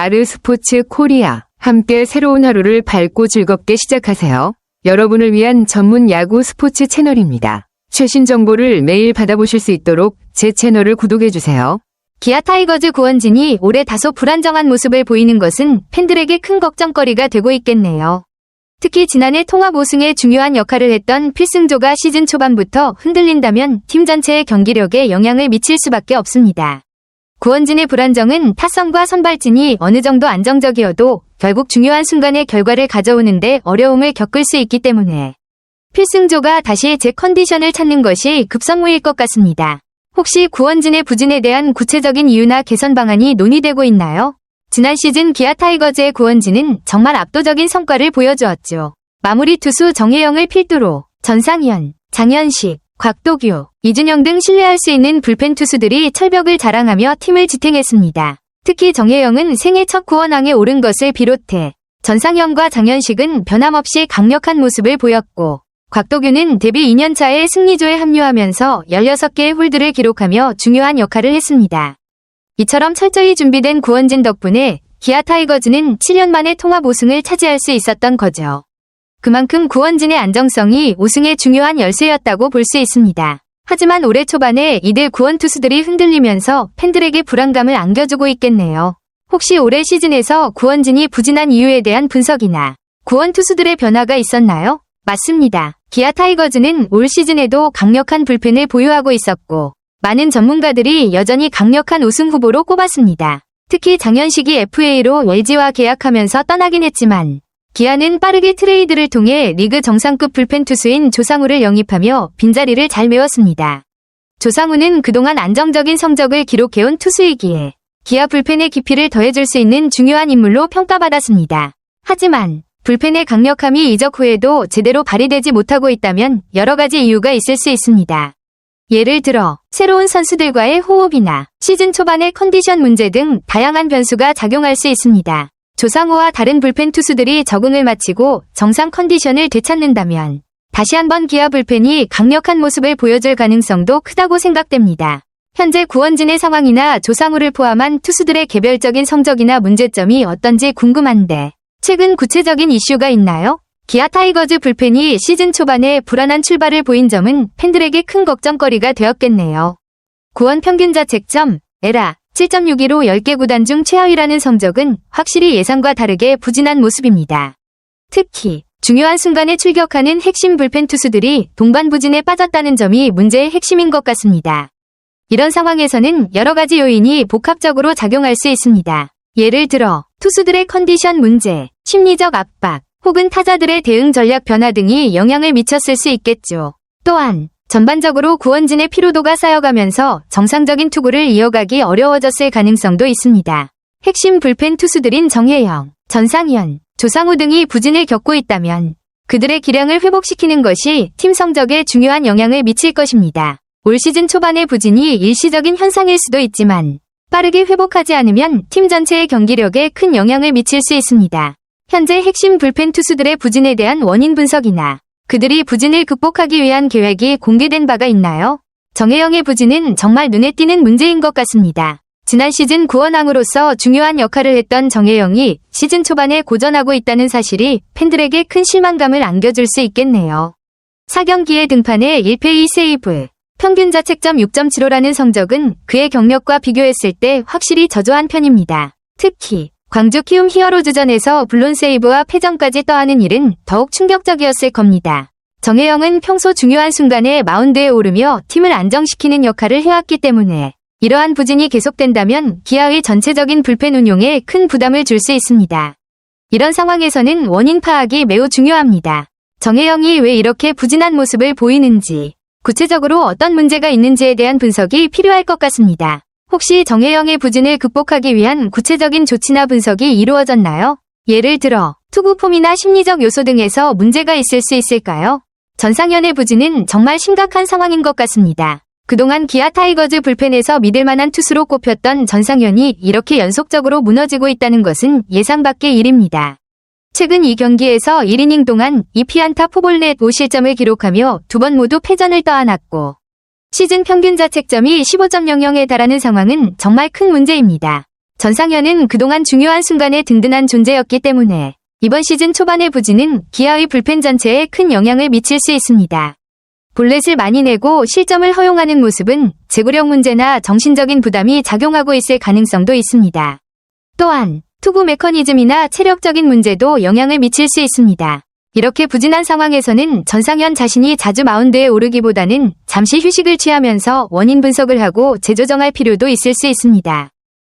아르스포츠 코리아. 함께 새로운 하루를 밝고 즐겁게 시작하세요. 여러분을 위한 전문 야구 스포츠 채널입니다. 최신 정보를 매일 받아보실 수 있도록 제 채널을 구독해주세요. 기아 타이거즈 구원진이 올해 다소 불안정한 모습을 보이는 것은 팬들에게 큰 걱정거리가 되고 있겠네요. 특히 지난해 통합 우승에 중요한 역할을 했던 필승조가 시즌 초반부터 흔들린다면 팀 전체의 경기력에 영향을 미칠 수밖에 없습니다. 구원진의 불안정은 타선과 선발진이 어느 정도 안정적이어도 결국 중요한 순간에 결과를 가져오는데 어려움을 겪을 수 있기 때문에 필승조가 다시 제 컨디션을 찾는 것이 급선무일 것 같습니다. 혹시 구원진의 부진에 대한 구체적인 이유나 개선 방안이 논의되고 있나요? 지난 시즌 기아 타이거즈의 구원진은 정말 압도적인 성과를 보여주었죠. 마무리 투수 정혜영을 필두로 전상현, 장현식, 곽도규, 이준영 등 신뢰할 수 있는 불펜 투수들이 철벽을 자랑하며 팀을 지탱했습니다. 특히 정혜영은 생애 첫 구원왕에 오른 것을 비롯해 전상현과 장현식은 변함없이 강력한 모습을 보였고 곽도규는 데뷔 2년차에 승리조에 합류하면서 16개의 홀드를 기록하며 중요한 역할을 했습니다. 이처럼 철저히 준비된 구원진 덕분에 기아 타이거즈는 7년 만에 통합 우승을 차지할 수 있었던 거죠. 그만큼 구원진의 안정성이 우승의 중요한 열쇠였다고 볼 수 있습니다. 하지만 올해 초반에 이들 구원 투수들이 흔들리면서 팬들에게 불안감을 안겨주고 있겠네요. 혹시 올해 시즌에서 구원진이 부진한 이유에 대한 분석이나 구원 투수들의 변화가 있었나요? 맞습니다. 기아 타이거즈는 올 시즌에도 강력한 불펜을 보유하고 있었고 많은 전문가들이 여전히 강력한 우승 후보로 꼽았습니다. 특히 장현식이 FA로 LG와 계약하면서 떠나긴 했지만 기아는 빠르게 트레이드를 통해 리그 정상급 불펜 투수인 조상우를 영입하며 빈자리를 잘 메웠습니다. 조상우는 그동안 안정적인 성적을 기록해온 투수이기에 기아 불펜의 깊이를 더해줄 수 있는 중요한 인물로 평가받았습니다. 하지만 불펜의 강력함이 이적 후에도 제대로 발휘되지 못하고 있다면 여러 가지 이유가 있을 수 있습니다. 예를 들어 새로운 선수들과의 호흡이나 시즌 초반의 컨디션 문제 등 다양한 변수가 작용할 수 있습니다. 조상우와 다른 불펜 투수들이 적응을 마치고 정상 컨디션을 되찾는다면 다시 한번 기아 불펜이 강력한 모습을 보여줄 가능성도 크다고 생각됩니다. 현재 구원진의 상황이나 조상우를 포함한 투수들의 개별적인 성적이나 문제점이 어떤지 궁금한데 최근 구체적인 이슈가 있나요? 기아 타이거즈 불펜이 시즌 초반에 불안한 출발을 보인 점은 팬들에게 큰 걱정거리가 되었겠네요. 구원 평균 자책점, 에라 7.61로 10개 구단 중 최하위라는 성적은 확실히 예상과 다르게 부진한 모습입니다. 특히 중요한 순간에 출격하는 핵심 불펜 투수들이 동반 부진에 빠졌다는 점이 문제의 핵심인 것 같습니다. 이런 상황에서는 여러 가지 요인이 복합적으로 작용할 수 있습니다. 예를 들어 투수들의 컨디션 문제, 심리적 압박, 혹은 타자들의 대응 전략 변화 등이 영향을 미쳤을 수 있겠죠. 또한 전반적으로 구원진의 피로도가 쌓여가면서 정상적인 투구를 이어가기 어려워졌을 가능성도 있습니다. 핵심 불펜 투수들인 정혜영, 전상현, 조상우 등이 부진을 겪고 있다면 그들의 기량을 회복시키는 것이 팀 성적에 중요한 영향을 미칠 것입니다. 올 시즌 초반의 부진이 일시적인 현상일 수도 있지만 빠르게 회복하지 않으면 팀 전체의 경기력에 큰 영향을 미칠 수 있습니다. 현재 핵심 불펜 투수들의 부진에 대한 원인 분석이나 그들이 부진을 극복하기 위한 계획이 공개된 바가 있나요? 정혜영의 부진은 정말 눈에 띄는 문제인 것 같습니다. 지난 시즌 구원왕으로서 중요한 역할을 했던 정혜영이 시즌 초반에 고전하고 있다는 사실이 팬들에게 큰 실망감을 안겨줄 수 있겠네요. 4경기에 등판해 1패 2세이브, 평균 자책점 6.75라는 성적은 그의 경력과 비교했을 때 확실히 저조한 편입니다. 특히 광주 키움 히어로즈전에서 블론 세이브와 패전까지 떠안은 일은 더욱 충격적이었을 겁니다. 정혜영은 평소 중요한 순간에 마운드에 오르며 팀을 안정시키는 역할을 해왔기 때문에 이러한 부진이 계속된다면 기아의 전체적인 불펜 운용에 큰 부담을 줄 수 있습니다. 이런 상황에서는 원인 파악이 매우 중요합니다. 정혜영이 왜 이렇게 부진한 모습을 보이는지, 구체적으로 어떤 문제가 있는지에 대한 분석이 필요할 것 같습니다. 혹시 정혜영의 부진을 극복하기 위한 구체적인 조치나 분석이 이루어졌나요? 예를 들어 투구 폼이나 심리적 요소 등에서 문제가 있을 수 있을까요? 전상현의 부진은 정말 심각한 상황인 것 같습니다. 그동안 기아 타이거즈 불펜에서 믿을 만한 투수로 꼽혔던 전상현이 이렇게 연속적으로 무너지고 있다는 것은 예상 밖의 일입니다. 최근 2경기에서 1이닝 동안 2피안타 포볼넷 5실점을 기록하며 2번 모두 패전을 떠안았고 시즌 평균 자책점이 15.00에 달하는 상황은 정말 큰 문제입니다. 전상현은 그동안 중요한 순간에 든든한 존재였기 때문에 이번 시즌 초반의 부진은 기아의 불펜 전체에 큰 영향을 미칠 수 있습니다. 볼넷을 많이 내고 실점을 허용하는 모습은 제구력 문제나 정신적인 부담이 작용하고 있을 가능성도 있습니다. 또한 투구 메커니즘이나 체력적인 문제도 영향을 미칠 수 있습니다. 이렇게 부진한 상황에서는 전상현 자신이 자주 마운드에 오르기보다는 잠시 휴식을 취하면서 원인 분석을 하고 재조정할 필요도 있을 수 있습니다.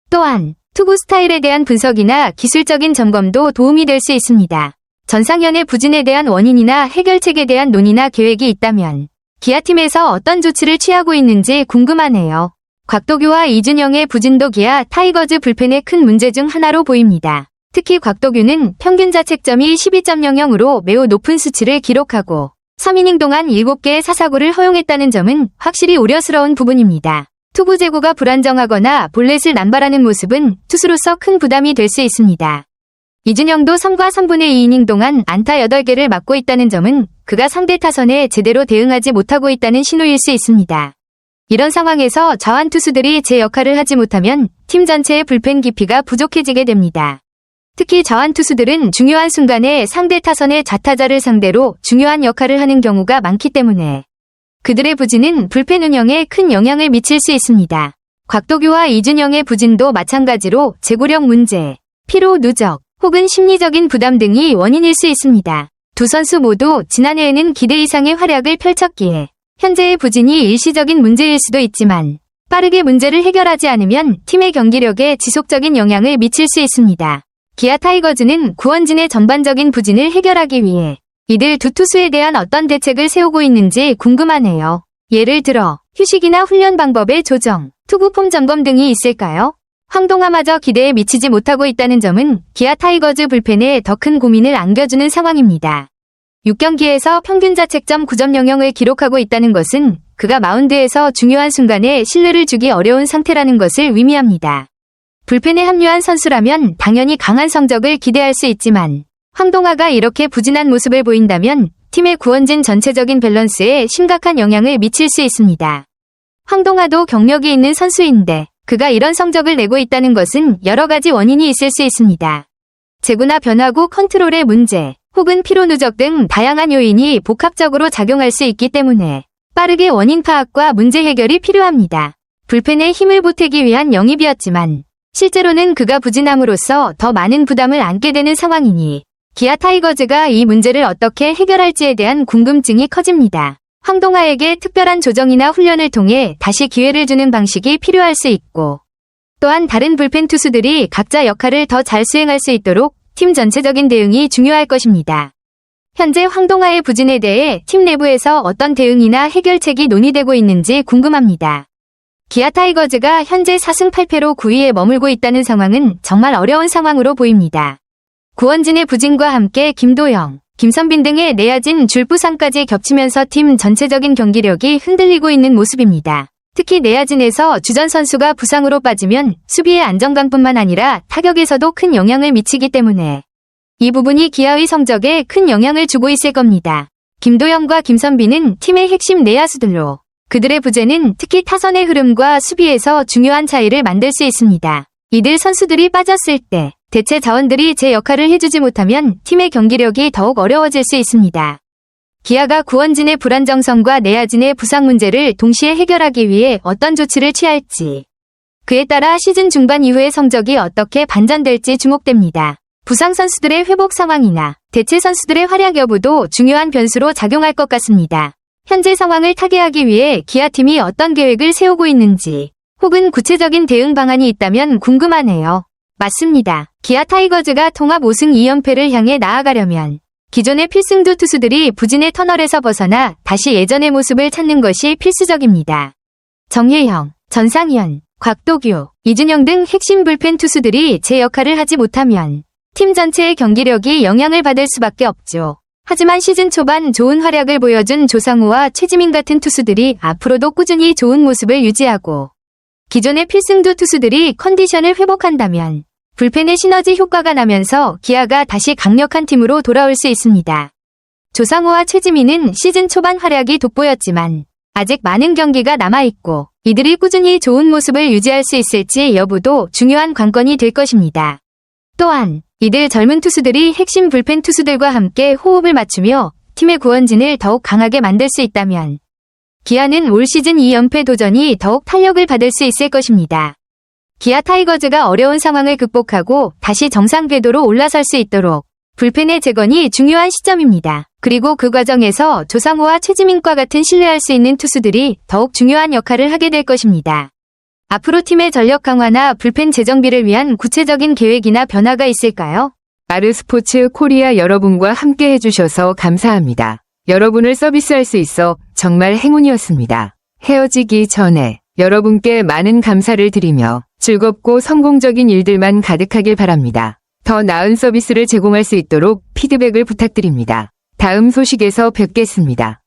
또한 투구 스타일에 대한 분석이나 기술적인 점검도 도움이 될 수 있습니다. 전상현의 부진에 대한 원인이나 해결책에 대한 논의나 계획이 있다면 기아팀에서 어떤 조치를 취하고 있는지 궁금하네요. 곽도규와 이준영의 부진도 기아 타이거즈 불펜의 큰 문제 중 하나로 보입니다. 특히 곽도규는 평균 자책점이 12.00으로 매우 높은 수치를 기록하고 3이닝 동안 7개의 사사구를 허용했다는 점은 확실히 우려스러운 부분입니다. 투구 제구가 불안정하거나 볼넷을 남발하는 모습은 투수로서 큰 부담이 될 수 있습니다. 이준영도 3과 3분의 2이닝 동안 안타 8개를 맞고 있다는 점은 그가 상대 타선에 제대로 대응하지 못하고 있다는 신호일 수 있습니다. 이런 상황에서 좌완 투수들이 제 역할을 하지 못하면 팀 전체의 불펜 깊이가 부족해지게 됩니다. 특히 좌완 투수들은 중요한 순간에 상대 타선의 좌타자를 상대로 중요한 역할을 하는 경우가 많기 때문에 그들의 부진은 불펜 운영에 큰 영향을 미칠 수 있습니다. 곽도규와 이준영의 부진도 마찬가지로 제구력 문제, 피로 누적, 혹은 심리적인 부담 등이 원인일 수 있습니다. 두 선수 모두 지난해에는 기대 이상의 활약을 펼쳤기에 현재의 부진이 일시적인 문제일 수도 있지만 빠르게 문제를 해결하지 않으면 팀의 경기력에 지속적인 영향을 미칠 수 있습니다. 기아 타이거즈는 구원진의 전반적인 부진을 해결하기 위해 이들 두 투수에 대한 어떤 대책을 세우고 있는지 궁금하네요. 예를 들어 휴식이나 훈련 방법의 조정, 투구폼 점검 등이 있을까요? 황동아마저 기대에 미치지 못하고 있다는 점은 기아 타이거즈 불펜에 더 큰 고민을 안겨주는 상황입니다. 6경기에서 평균 자책점 9.00을 기록하고 있다는 것은 그가 마운드에서 중요한 순간에 신뢰를 주기 어려운 상태라는 것을 의미합니다. 불펜에 합류한 선수라면 당연히 강한 성적을 기대할 수 있지만 황동아가 이렇게 부진한 모습을 보인다면 팀의 구원진 전체적인 밸런스에 심각한 영향을 미칠 수 있습니다. 황동아도 경력이 있는 선수인데 그가 이런 성적을 내고 있다는 것은 여러 가지 원인이 있을 수 있습니다. 제구나 변화구 컨트롤의 문제, 혹은 피로 누적 등 다양한 요인이 복합적으로 작용할 수 있기 때문에 빠르게 원인 파악과 문제 해결이 필요합니다. 불펜에 힘을 보태기 위한 영입이었지만 실제로는 그가 부진함으로써 더 많은 부담을 안게 되는 상황이니 기아 타이거즈가 이 문제를 어떻게 해결할지에 대한 궁금증이 커집니다. 황동아에게 특별한 조정이나 훈련을 통해 다시 기회를 주는 방식이 필요할 수 있고 또한 다른 불펜 투수들이 각자 역할을 더 잘 수행할 수 있도록 팀 전체적인 대응이 중요할 것입니다. 현재 황동아의 부진에 대해 팀 내부에서 어떤 대응이나 해결책이 논의되고 있는지 궁금합니다. 기아 타이거즈가 현재 4승 8패로 9위에 머물고 있다는 상황은 정말 어려운 상황으로 보입니다. 구원진의 부진과 함께 김도영, 김선빈 등의 내야진 줄부상까지 겹치면서 팀 전체적인 경기력이 흔들리고 있는 모습입니다. 특히 내야진에서 주전 선수가 부상으로 빠지면 수비의 안정감뿐만 아니라 타격에서도 큰 영향을 미치기 때문에 이 부분이 기아의 성적에 큰 영향을 주고 있을 겁니다. 김도영과 김선빈은 팀의 핵심 내야수들로 그들의 부재는 특히 타선의 흐름과 수비에서 중요한 차이를 만들 수 있습니다. 이들 선수들이 빠졌을 때 대체 자원들이 제 역할을 해주지 못하면 팀의 경기력이 더욱 어려워질 수 있습니다. 기아가 구원진의 불안정성과 내야진의 부상 문제를 동시에 해결하기 위해 어떤 조치를 취할지 그에 따라 시즌 중반 이후의 성적이 어떻게 반전될지 주목됩니다. 부상 선수들의 회복 상황이나 대체 선수들의 활약 여부도 중요한 변수로 작용할 것 같습니다. 현재 상황을 타개하기 위해 기아팀이 어떤 계획을 세우고 있는지 혹은 구체적인 대응 방안이 있다면 궁금하네요. 맞습니다. 기아 타이거즈가 통합 5승 2연패를 향해 나아가려면 기존의 필승조 투수들이 부진의 터널에서 벗어나 다시 예전의 모습을 찾는 것이 필수적입니다. 정예영, 전상현, 곽도규, 이준영 등 핵심 불펜 투수들이 제 역할을 하지 못하면 팀 전체의 경기력이 영향을 받을 수밖에 없죠. 하지만 시즌 초반 좋은 활약을 보여준 조상우와 최지민 같은 투수들이 앞으로도 꾸준히 좋은 모습을 유지하고 기존의 필승조 투수들이 컨디션을 회복한다면 불펜의 시너지 효과가 나면서 기아가 다시 강력한 팀으로 돌아올 수 있습니다. 조상우와 최지민은 시즌 초반 활약이 돋보였지만 아직 많은 경기가 남아있고 이들이 꾸준히 좋은 모습을 유지할 수 있을지 여부도 중요한 관건이 될 것입니다. 또한 이들 젊은 투수들이 핵심 불펜 투수들과 함께 호흡을 맞추며 팀의 구원진을 더욱 강하게 만들 수 있다면 기아는 올 시즌 2연패 도전이 더욱 탄력을 받을 수 있을 것입니다. 기아 타이거즈가 어려운 상황을 극복하고 다시 정상 궤도로 올라설 수 있도록 불펜의 재건이 중요한 시점입니다. 그리고 그 과정에서 조상우와 최지민과 같은 신뢰할 수 있는 투수들이 더욱 중요한 역할을 하게 될 것입니다. 앞으로 팀의 전력 강화나 불펜 재정비를 위한 구체적인 계획이나 변화가 있을까요? 아르스포츠 코리아 여러분과 함께 해주셔서 감사합니다. 여러분을 서비스할 수 있어 정말 행운이었습니다. 헤어지기 전에 여러분께 많은 감사를 드리며 즐겁고 성공적인 일들만 가득하길 바랍니다. 더 나은 서비스를 제공할 수 있도록 피드백을 부탁드립니다. 다음 소식에서 뵙겠습니다.